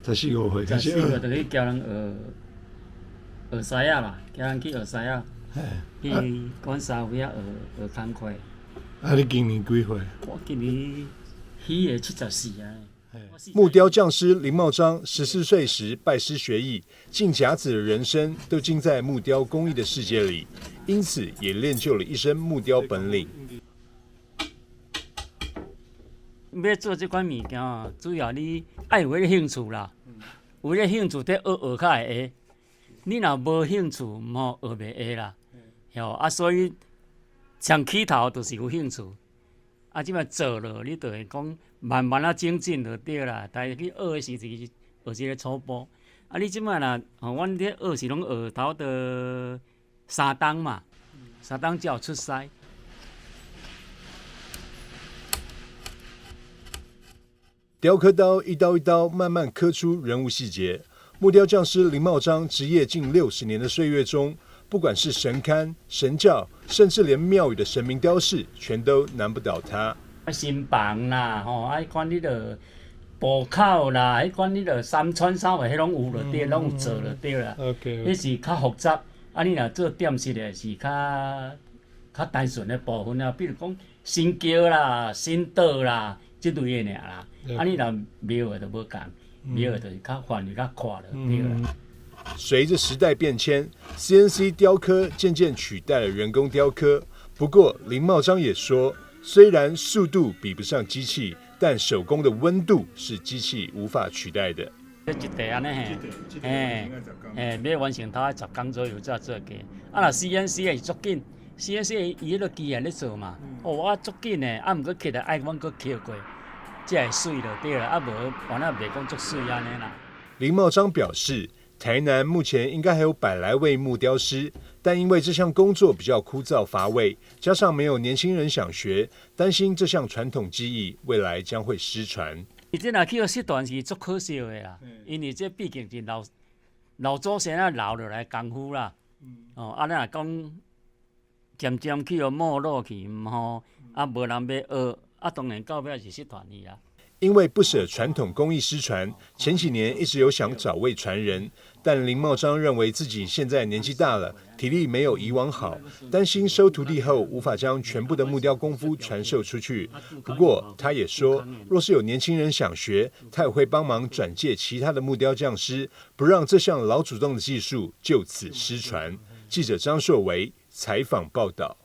14、15岁， 14、15就去教人学师仔啦，叫人去学师仔，去管沙有遐学工课。你今年几岁？我今年喜的74啊。木雕匠师林茂章14岁时拜师学艺，进甲子的人生都浸在木雕工艺的世界里，因此也练就了一身木雕本领。要做这款物件啊，主要你爱有迄个兴趣啦，有迄个兴趣，得学较会会。你若无兴趣，学袂会啦。吼所以上起头就是有兴趣。即摆做了，你就会讲慢慢精进就对啦。但是你学的时就是学一个初步。你即摆若阮咧学是拢学头的3档嘛，3档才有出师。雕刻刀一刀一刀慢慢刻出人物细节。木雕匠师林茂章职业近60年的岁月中，不管是神龛、神教，甚至连庙宇的神明雕饰，全都难不倒他。新房啦，管你个步口啦，管你个3穿3围，迄拢有就对，拢有做就对啦。迄是较复杂，你若做点式的是较单纯的部分啊，比如讲神桥啦、神道啦，即类的尔啦。你若庙的就无共，庙的就是较范围较宽就对啦。随着时代变迁 ，CNC 雕刻渐渐取代了人工雕刻。不过林茂章也说，虽然速度比不上机器，但手工的温度是机器无法取代的。一地安尼要完成头10工左右才做起。若 CNC 是足紧 ，CNC 伊迄个机械咧做嘛，我足紧的，毋过刻来爱阮搁刻过，才会水就对了，无完了袂讲足水安尼啦。林茂章表示，台南目前应该还有100来位木雕师，但因为这项工作比较枯燥乏味，加上没有年轻人想学，担心这项传统技艺未来将会失传。这若去到失传是足可惜的啦，因为这毕竟是老祖先留落来功夫啦。咱若讲渐渐去没落去，无人要学，当然到尾是失传去啦。因为不舍传统工艺失传，前几年一直有想找位传人，但林茂章认为自己现在年纪大了，体力没有以往好，担心收徒弟后无法将全部的木雕功夫传授出去。不过他也说，若是有年轻人想学，他也会帮忙转介其他的木雕匠师，不让这项老祖宗的技术就此失传。记者张硕维采访报道。